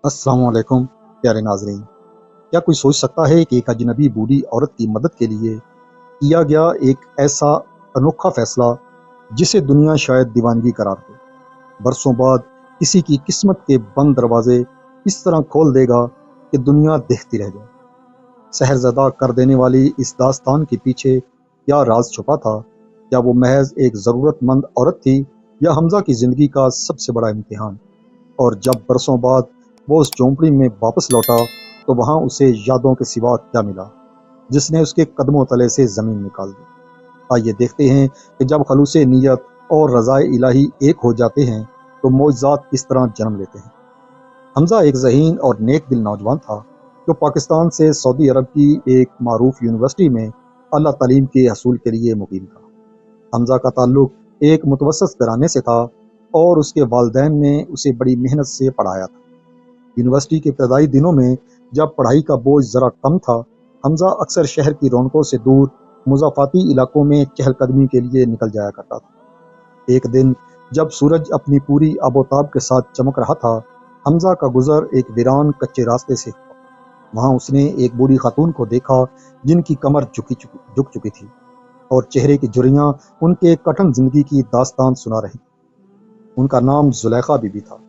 अस्सलाम वालेकुम प्यारे नाजरीन। क्या कोई सोच सकता है कि एक अजनबी बूढ़ी औरत की मदद के लिए किया गया एक ऐसा अनोखा फैसला जिसे दुनिया शायद दीवानगी करार दे, बरसों बाद किसी की किस्मत के बंद दरवाजे इस तरह खोल देगा कि दुनिया देखती रह जाए। शहरज़दा कर देने वाली इस दास्तान के पीछे क्या राज छुपा था? क्या वो महज एक ज़रूरतमंद औरत थी या हमजा की ज़िंदगी का सबसे बड़ा इम्तिहान? और जब बरसों बाद वो उस झोंपड़ी में वापस लौटा तो वहां उसे यादों के सिवा क्या मिला जिसने उसके कदमों तले से जमीन निकाल दी। आइए देखते हैं कि जब खलूसे नीयत और रज़ाए इलाही एक हो जाते हैं तो मौजज़ात किस तरह जन्म लेते हैं। हमजा एक ज़हीन और नेक दिल नौजवान था जो पाकिस्तान से सऊदी अरब की एक मारूफ यूनिवर्सिटी में अला तालीम के हसूल के लिए मुकीम था। हमजा का ताल्लुक एक मुतवस्सित घराने से था और उसके वालिदैन ने उसे बड़ी मेहनत से पढ़ाया था। यूनिवर्सिटी के इब्तदाई दिनों में जब पढ़ाई का बोझ ज़रा कम था, हमजा अक्सर शहर की रौनकों से दूर मुज़ाफ़ाती इलाकों में चहलकदमी के लिए निकल जाया करता था। एक दिन जब सूरज अपनी पूरी आबोताब के साथ चमक रहा था, हमजा का गुज़र एक वीरान कच्चे रास्ते से हुआ। वहाँ उसने एक बूढ़ी खातून को देखा जिनकी कमर झुक चुकी थी और चेहरे की झुर्रियाँ उनके कठिन ज़िंदगी की दास्तान सुना रही। उनका नाम ज़ुलेखा बीबी था।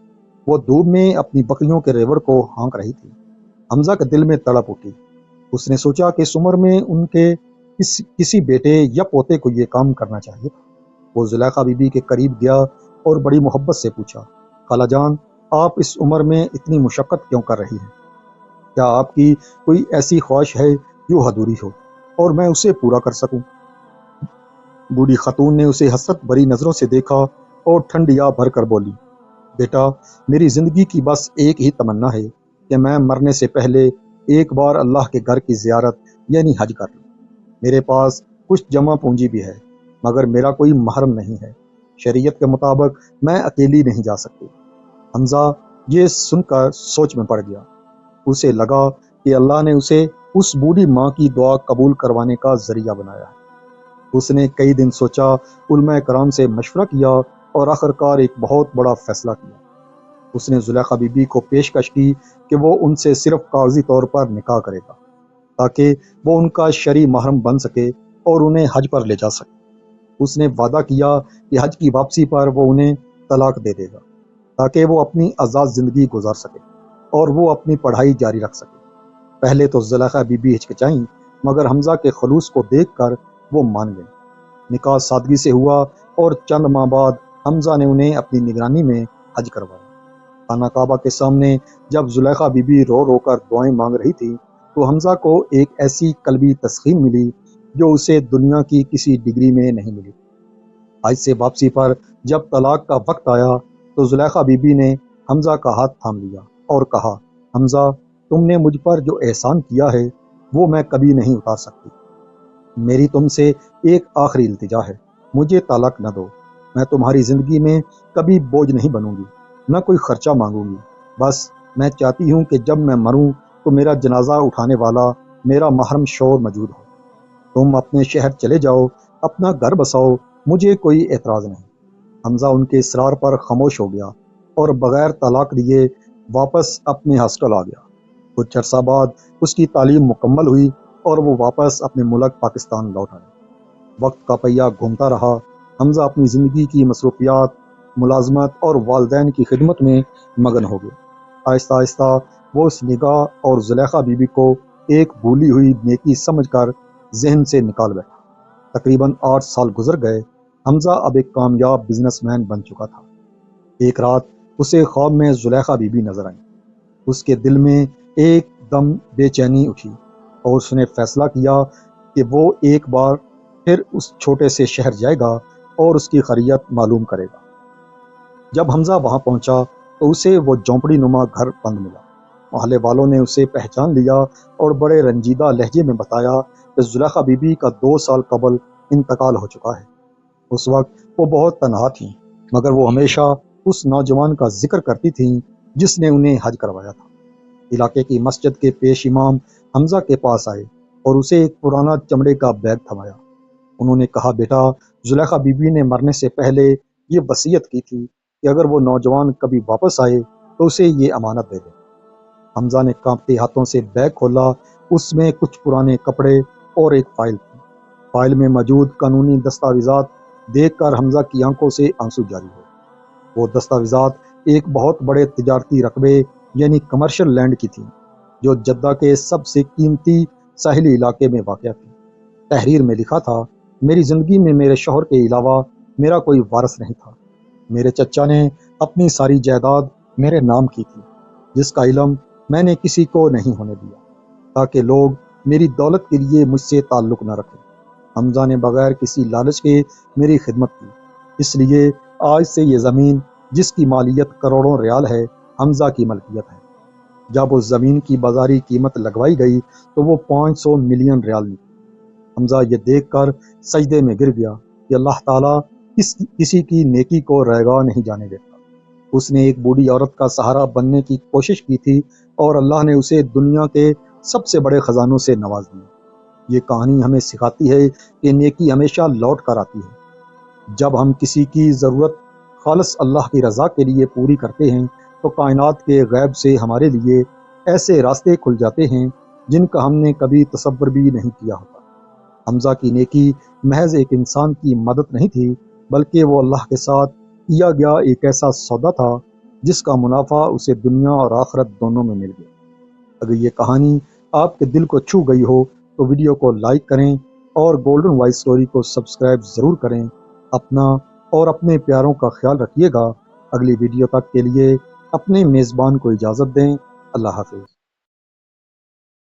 वो धूप में अपनी बकरियों के रेवड़ को हाँक रही थी। हमजा के दिल में तड़प उठी। उसने सोचा कि इस उम्र में उनके किसी बेटे या पोते को ये काम करना चाहिए था। वो जुलेखा बीबी के करीब गया और बड़ी मोहब्बत से पूछा, खाला जान, आप इस उम्र में इतनी मुशक्क़त क्यों कर रही हैं? क्या आपकी कोई ऐसी ख्वाहिश है जो अधूरी हो और मैं उसे पूरा कर सकूं? बूढ़ी खातून ने उसे हसरत भरी नज़रों से देखा और ठंडी आह भर कर बोली, बेटा, मेरी ज़िंदगी की बस एक ही तमन्ना है कि मैं मरने से पहले एक बार अल्लाह के घर की ज़ियारत यानी हज कर लूँ। मेरे पास कुछ जमा पूंजी भी है, मगर मेरा कोई महरम नहीं है। शरीयत के मुताबिक मैं अकेली नहीं जा सकती। हमजा ये सुनकर सोच में पड़ गया। उसे लगा कि अल्लाह ने उसे उस बूढ़ी माँ की दुआ कबूल करवाने का ज़रिया बनाया है। उसने कई दिन सोचा, उलमा कराम से मशवरा किया और आखिरकार एक बहुत बड़ा फैसला किया। उसने जुलेखा बीबी को पेशकश की कि वो उनसे सिर्फ कागजी तौर पर निकाह करेगा ताकि वो उनका शरई महरम बन सके और उन्हें हज पर ले जा सके। उसने वादा किया कि हज की वापसी पर वो उन्हें तलाक दे देगा ताकि वो अपनी आज़ाद ज़िंदगी गुजार सके और वो अपनी पढ़ाई जारी रख सके। पहले तो जुलेखा बीबी हिचकिचाईं, मगर हमजा के खलूस को देखकर वो मान गई। निकाह सादगी से हुआ और चंद माह बाद हमजा ने उन्हें अपनी निगरानी में हज करवाया। खाना काबा के सामने जब जुलेखा बीबी रो रो कर दुआएं मांग रही थी तो हमजा को एक ऐसी कल्बी तस्कीन मिली जो उसे दुनिया की किसी डिग्री में नहीं मिली। हज से वापसी पर जब तलाक का वक्त आया तो जुलेखा बीबी ने हमजा का हाथ थाम लिया और कहा, हमजा, तुमने मुझ पर जो एहसान किया है वो मैं कभी नहीं उतार सकती। मेरी तुमसे एक आखिरी इल्तिजा है, मुझे तलाक न दो। मैं तुम्हारी ज़िंदगी में कभी बोझ नहीं बनूंगी, न कोई खर्चा मांगूंगी। बस मैं चाहती हूँ कि जब मैं मरूं तो मेरा जनाजा उठाने वाला मेरा महरम शौहर मौजूद हो। तुम अपने शहर चले जाओ, अपना घर बसाओ, मुझे कोई एतराज़ नहीं। हमजा उनके इसरार पर खामोश हो गया और बगैर तलाक दिए वापस अपने हॉस्टल आ गया। कुछ अरसा बाद उसकी तालीम मुकम्मल हुई और वो वापस अपने मुल्क पाकिस्तान लौट आए। वक्त का पहिया घूमता रहा। हमजा अपनी ज़िंदगी की मसरूफियात, मुलाजमत और वालदैन की खिदमत में मगन हो गए। आहिस्ता आहिस्ता वो उस निगाह और जुलेखा बीबी को एक भूली हुई नेकी समझकर जहन से निकाल बैठा। तकरीबन 8 साल गुजर गए। हमजा अब एक कामयाब बिजनेसमैन बन चुका था। एक रात उसे ख्वाब में जुलेखा बीबी नजर आई। उसके दिल में एकदम बेचैनी उठी और उसने फैसला किया कि वो एक बार फिर उस छोटे से शहर जाएगा और उसकी खैरियत मालूम करेगा। जब हमजा वहां पहुंचा तो उसे वो झोंपड़ी नुमा घर बंद मिला। मोहल्ले वालों ने उसे पहचान लिया और बड़े रंजीदा लहजे में बताया कि जुलेखा बीबी का 2 साल कबल इंतकाल हो चुका है। उस वक्त वो बहुत तनहा थी, मगर वो हमेशा उस नौजवान का जिक्र करती थीं जिसने उन्हें हज करवाया था। इलाके की मस्जिद के पेश इमाम हमजा के पास आए और उसे एक पुराना चमड़े का बैग थमाया। उन्होंने कहा, बेटा, जुलेखा बीबी ने मरने से पहले ये वसीयत की थी कि अगर वो नौजवान कभी वापस आए तो उसे ये अमानत दे दे। حمزہ نے کانپتے ہاتھوں سے بیگ کھولا۔ اس میں کچھ پرانے کپڑے اور ایک فائل تھی۔ فائل میں موجود قانونی دستاویزات دیکھ کر حمزہ کی آنکھوں سے آنسو جاری ہوئے۔ وہ دستاویزات ایک بہت بڑے تجارتی رقبے یعنی کمرشل لینڈ کی تھی، جو جدہ کے سب سے قیمتی ساحلی علاقے میں واقع تھی۔ تحریر میں لکھا تھا، میری زندگی میں میرے شوہر کے علاوہ میرا کوئی وارث نہیں تھا۔ میرے چچا نے اپنی ساری جائیداد میرے نام کی تھی، جس کا علم میں نے کسی کو نہیں ہونے دیا، تاکہ لوگ میری دولت کے لیے مجھ سے تعلق نہ رکھیں۔ حمزہ نے بغیر کسی لالچ کے میری خدمت کی، اس لیے آج سے یہ زمین، جس کی مالیت کروڑوں ریال ہے، حمزہ کی ملکیت ہے۔ جب اس زمین کی بازاری قیمت لگوائی گئی تو وہ 500 ملین ریال نکلی۔ حمزہ یہ دیکھ کر سجدے میں گر گیا کہ اللہ تعالیٰ کسی کی نیکی کو رائیگاں نہیں جانے دیتا۔ اس نے ایک بوڑھی عورت کا سہارا بننے کی کوشش کی تھی اور اللہ نے اسے دنیا کے سب سے بڑے خزانوں سے نواز دیا۔ یہ کہانی ہمیں سکھاتی ہے کہ نیکی ہمیشہ لوٹ کر آتی ہے۔ جب ہم کسی کی ضرورت خالص اللہ کی رضا کے لیے پوری کرتے ہیں تو کائنات کے غیب سے ہمارے لیے ایسے راستے کھل جاتے ہیں جن کا ہم نے کبھی تصور بھی نہیں کیا ہوتا۔ حمزہ کی نیکی محض ایک انسان کی مدد نہیں تھی، بلکہ وہ اللہ کے ساتھ کیا گیا ایک ایسا سودا تھا جس کا منافع اسے دنیا اور آخرت دونوں میں مل گیا۔ اگر یہ کہانی آپ کے دل کو چھو گئی ہو تو ویڈیو کو لائک کریں اور گولڈن وائس سٹوری کو سبسکرائب ضرور کریں۔ اپنا اور اپنے پیاروں کا خیال رکھیے گا۔ اگلی ویڈیو تک کے لیے اپنے میزبان کو اجازت دیں۔ اللہ حافظ۔